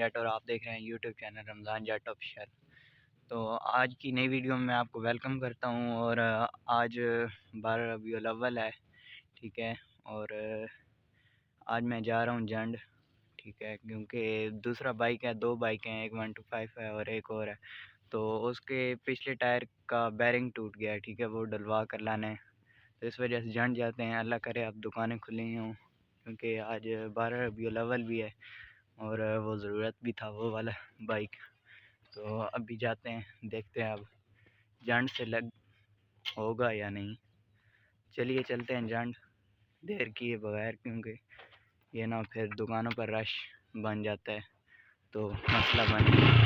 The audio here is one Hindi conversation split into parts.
जट और आप देख रहे हैं यूट्यूब चैनल रमज़ान जट ऑफिशियल। तो आज की नई वीडियो में मैं आपको वेलकम करता हूं और आज 12 रबीउल अव्वल है, ठीक है। और आज मैं जा रहा हूं जंड, ठीक है, क्योंकि दूसरा बाइक है, दो बाइक हैं, एक 125 है और एक और है। तो उसके पिछले टायर का बैरिंग टूट गया है, ठीक है, वो डलवा कर लाना है। तो इस वजह से जंड जाते हैं। अल्लाह करे अब दुकानें खुली हों, क्योंकि आज 12 रबीउल अव्वल भी है और वो ज़रूरत भी था वो वाला बाइक। तो अभी जाते हैं, देखते हैं अब जंड से लग होगा या नहीं। चलिए चलते हैं जंड, देर किए बगैर, क्योंकि ये ना फिर दुकानों पर रश बन जाता है तो मसला बन जाता है।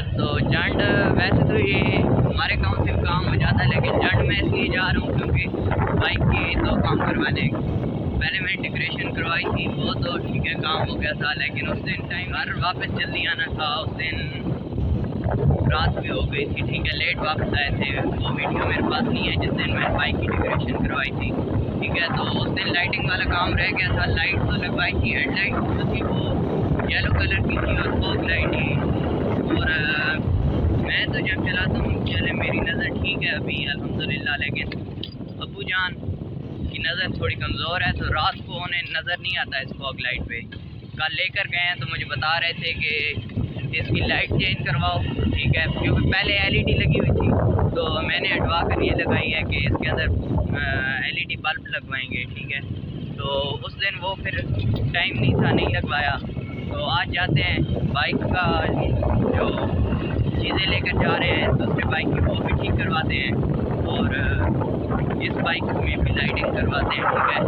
तो जंड वैसे तो ये हमारे गांव से काम हो जाता है, लेकिन जंड में इसलिए जा रहा हूँ क्योंकि बाइक की तो काम करवाने। पहले मैंने डेकोरेशन करवाई थी, वो तो ठीक है काम हो गया था, लेकिन उस दिन टाइम घर वापस जल्दी आना था। उस दिन रात भी हो गई थी, ठीक है, लेट वापस आए थे। वो वीडियो मेरे पास नहीं है जिस दिन मैंने बाइक की डेकोरेशन करवाई थी, ठीक है। तो उस दिन लाइटिंग वाला काम रह गया था। लाइट तो लगवाई थी, हेडलाइट जो थी वो येलो कलर की थी और फॉग लाइट थी। और मैं तो जब चलाता हूँ चले मेरी नज़र ठीक है अभी अल्हम्दुलिल्लाह, लेकिन अबू जान की नज़र थोड़ी कमज़ोर है, तो रात को उन्हें नज़र नहीं आता इस फॉग लाइट पे। कल लेकर गए हैं तो मुझे बता रहे थे कि इसकी लाइट चेंज करवाओ, ठीक है, क्योंकि पहले एलईडी लगी हुई थी। तो मैंने हटवा कर ये लगाई है कि इसके अंदर एलईडी बल्ब लगवाएंगे, ठीक है। तो उस दिन वो फिर टाइम नहीं था, नहीं लगवाया। तो आज जाते हैं, बाइक का जो चीज़ें लेकर जा रहे हैं दूसरे बाइक की वो भी ठीक करवाते हैं और इस बाइक में भी लाइटिंग करवाते हैं, ठीक है,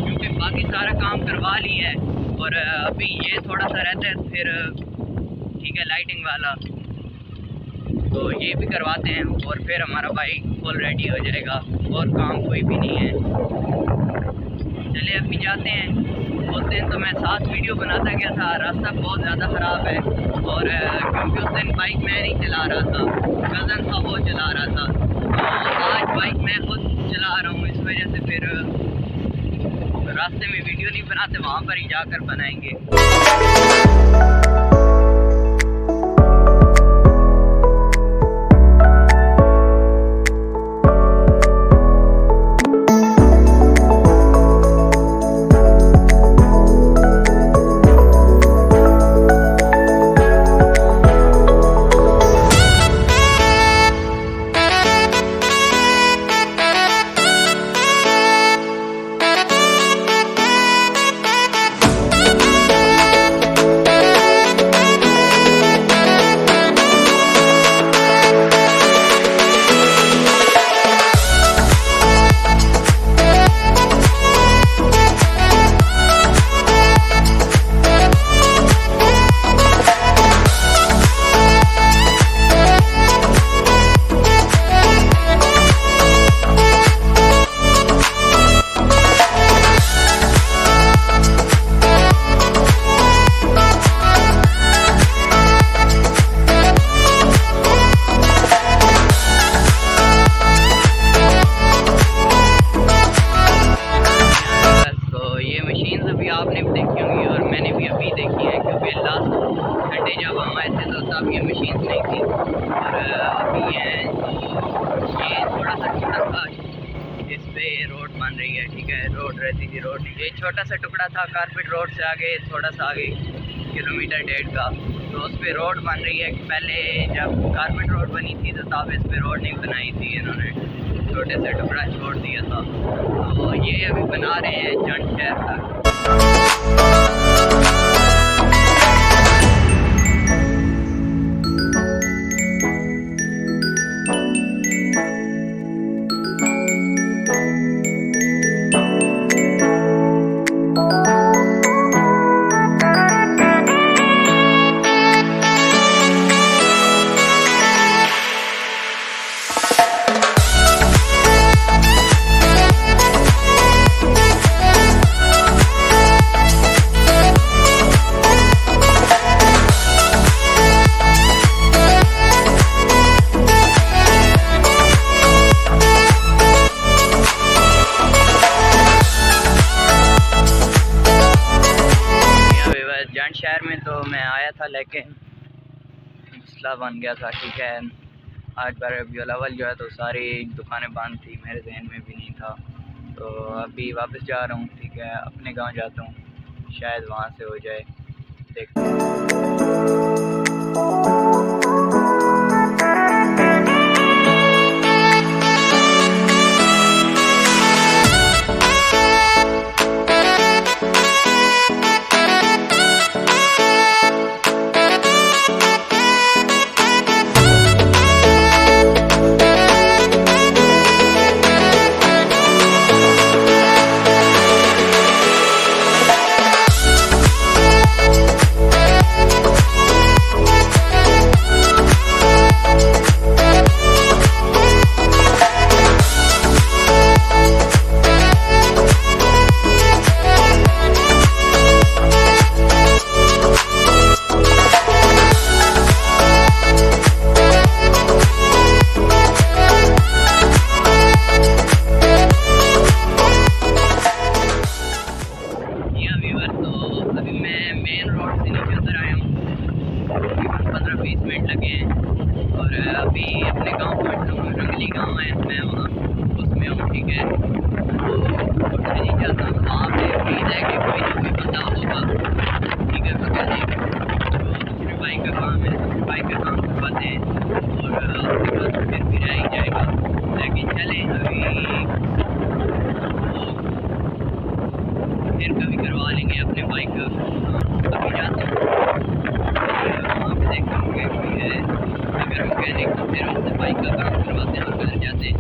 क्योंकि बाकी सारा काम करवा ली है। और अभी ये थोड़ा सा रहता है फिर, ठीक है, लाइटिंग वाला, तो ये भी करवाते हैं और फिर हमारा बाइक फुल रेडी हो जाएगा और काम कोई भी नहीं है। चलिए अभी जाते हैं। उस दिन तो मैं साथ वीडियो बनाता गया था, रास्ता बहुत ज़्यादा ख़राब है और क्योंकि उस दिन बाइक मैं नहीं चला रहा था, कज़न था वो चला रहा था। तो आज बाइक मैं खुद चला रहा हूँ, इस वजह से फिर रास्ते में वीडियो नहीं बनाते, वहाँ पर ही जाकर बनाएंगे। आपने भी देखी होंगी और मैंने भी अभी देखी है, क्योंकि लास्ट संडे जब हम आए थे तो तब ये मशीन नहीं थी और अभी है। तो ये थोड़ा सा छोटा था, इस पे रोड बन रही है, ठीक है, रोड रहती थी रोड। ये छोटा सा टुकड़ा था कारपेट रोड से आगे, थोड़ा सा आगे 1.5 किलोमीटर का, तो उस पर रोड बन रही है। पहले जब कारपेट रोड बनी थी तो तब इस पर रोड नहीं बनाई थी इन्होंने, छोटे से टुकड़ा छोड़ दिया था। तो ये अभी बना रहे हैं जंड शहर तक। शहर में तो मैं आया था लेकिन मसला बन गया था। ठीक है, आज बार रबीउल अव्वल जो है तो सारी दुकानें बंद थी, मेरे जहन में भी नहीं था। तो अभी वापस जा रहा हूँ। ठीक है, अपने गांव जाता हूँ, शायद वहाँ से हो जाए, देखते हैं। अभी मैं मेन रोड से नीचे उतर आया हूँ, 15-20 मिनट लगे हैं और अभी अपने गांव पहुँचा हूँ। रंगली गांव है, मैं वहाँ उसमें हूँ। ठीक है, तो रोड से नीचे आता हूँ, वहाँ पे उम्मीद है कि कोई ना कोई बंदा होगा। ठीक है, मैकेनिक जो दूसरे बाइक का काम है, दूसरे बाइक का काम करवाते हैं और उसके बाद फिर रह ही जाएगा। लेकिन चले अभी फिर कभी करवा लेंगे अपने बाइक का। अभी जाता हूँ वहाँ पे देखता हूँ कि कोई है, अगर मैकेनिक तो फिर उससे बाइक का काम करवाते हैं और घर जाते हैं।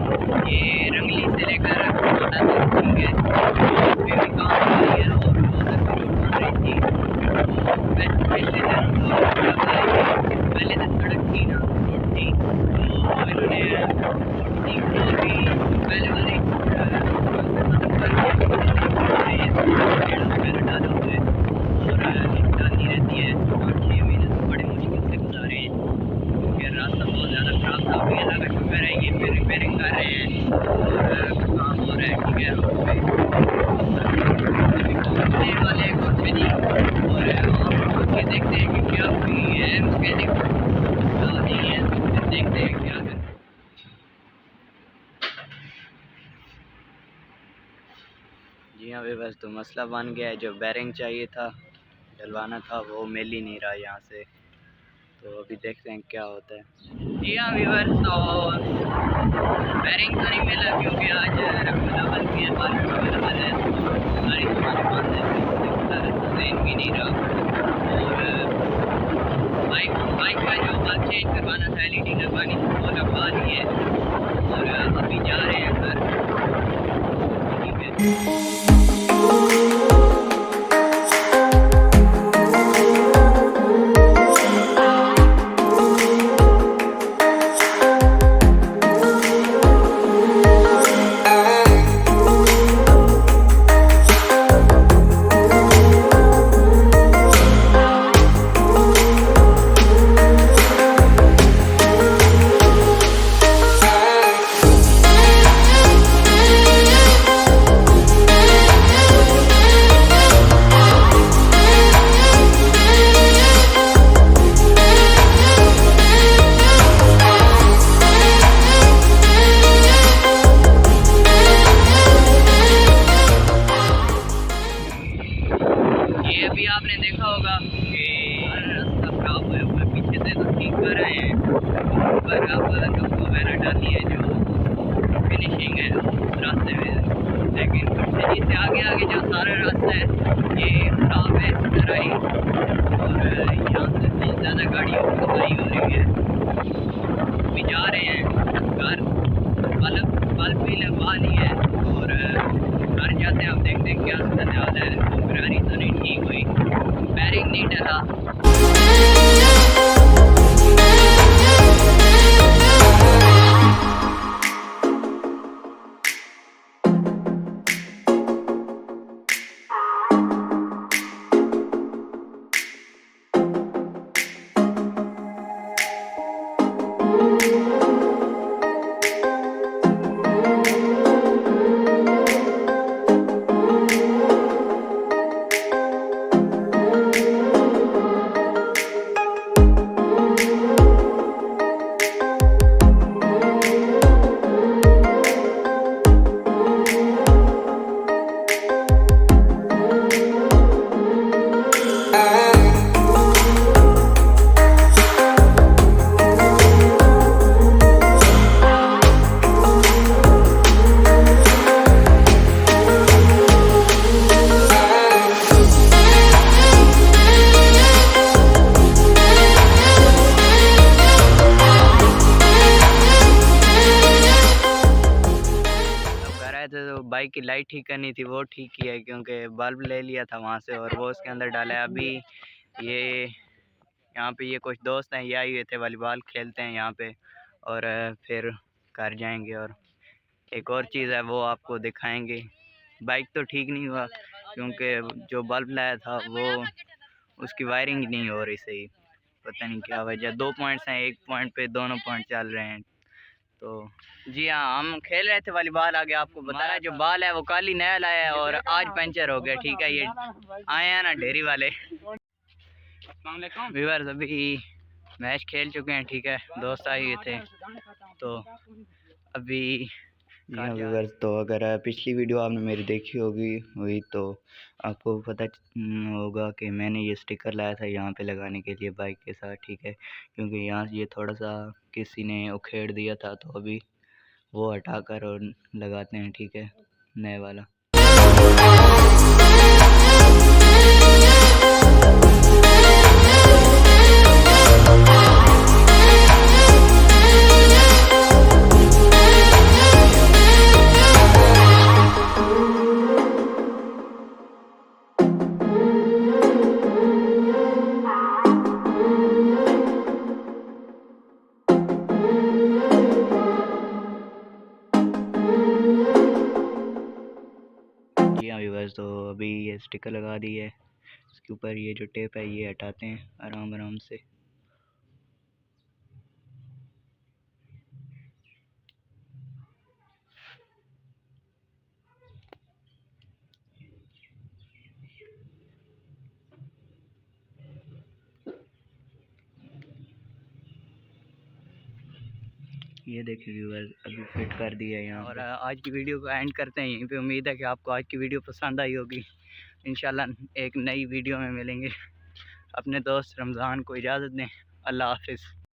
ये रंगली से लेकर छोटा तक ठीक है, उसमें भी काम कर रही है और बहुत अच्छी रोड बन रही थी। तो पिछले दिनों तो क्या बताइए, पहले तो सड़क थी ना, रोड थी, तो इन्होंने रोड थी तो भी पहले वाले खत्म करके पेड़ वगैरह डाले हुए और डालनी रहती है। 8-6 महीने तो बड़े मुश्किल से गुजारे हैं क्योंकि रास्ता बहुत ज़्यादा ख़राब था। अभी अल्लाह का शुक्र है ये फिर रिपेयरिंग कर रहे हैं और काम हो रहा है ठीक है रोड पे। पहुँचने वाले कुछ नहीं और आगे देखते हैं कि क्या हुई है, मैकेनिक नहीं है तो फिर देखते हैं क्या करें। जी हाँ बस तो मसला बन गया है, जो बैरिंग चाहिए था डलवाना था वो मिल ही नहीं रहा यहाँ से, तो अभी देखते हैं क्या होता है। जी हाँ व्यूअर्स, तो बैरिंग तो नहीं मिला क्योंकि आज रखवाला भी है, बारिश अवेलेबल है, सारी दुकानें बंद है, ट्रेन भी नहीं रहा और बाइक का जो बल्ब चेंज करवाना था LED लगवानी थी वो लगवा दी है और अभी जा रहे हैं घर ठीक है। अभी आपने देखा होगा कि रास्ता खराब हुआ है, पीछे से तो ठीक कर रहे हैं पर अब डब्बा वगैरह डाली है जो फिनिशिंग है उस रास्ते में, लेकिन जी से आगे आगे जो सारा रास्ता है ये खराब है इस तरह ही और यहाँ से बहुत ज़्यादा गाड़ियों की सफाई हो रही है। अभी जा रहे हैं घर, बल्ब भी लगवा ली है और घर जाते हैं आप देखते हैं क्या हाल है। गाड़ी तो नहीं ठीक हुई, बैरिंग नहीं डला। तो बाइक की लाइट ठीक करनी थी वो ठीक की है क्योंकि बल्ब ले लिया था वहाँ से और वो उसके अंदर डाला है। अभी ये यहाँ पे ये कुछ दोस्त हैं, ये आए हुए थे वॉलीबॉल खेलते हैं यहाँ पे और फिर घर जाएंगे और एक और चीज़ है वो आपको दिखाएंगे। बाइक तो ठीक नहीं हुआ क्योंकि जो बल्ब लाया था वो उसकी वायरिंग नहीं हो रही सही, पता नहीं क्या वजह। 2 पॉइंट्स हैं, एक पॉइंट पे दोनों पॉइंट चल रहे हैं। तो जी हाँ हम खेल रहे थे वॉलीबॉल, आगे आपको बता रहा है जो बॉल है वो कल ही नया लाया है और आज पंचर हो गया ठीक है। ये आए हैं ना डेयरी वाले व्यूअर्स, अभी मैच खेल चुके हैं ठीक है, दोस्त आए हुए थे तो अभी हाँ व्यूअर्स। तो अगर पिछली वीडियो आपने मेरी देखी हुई तो आपको पता होगा कि मैंने ये स्टिकर लाया था यहाँ पे लगाने के लिए बाइक के साथ ठीक है, क्योंकि यहाँ ये थोड़ा सा किसी ने उखेड़ दिया था तो अभी वो हटाकर और लगाते हैं ठीक है नए वाला। यहाँ व्यूअर्स, तो अभी ये स्टिकर लगा दी है, इसके ऊपर ये जो टेप है ये हटाते हैं आराम आराम से। ये देखिए व्यूअर्स, अभी फिट कर दिया है यहाँ। और आज की वीडियो को एंड करते हैं यहीं पे। उम्मीद है कि आपको आज की वीडियो पसंद आई होगी। इंशाल्लाह एक नई वीडियो में मिलेंगे। अपने दोस्त रमज़ान को इजाज़त दें। अल्लाह हाफिज़।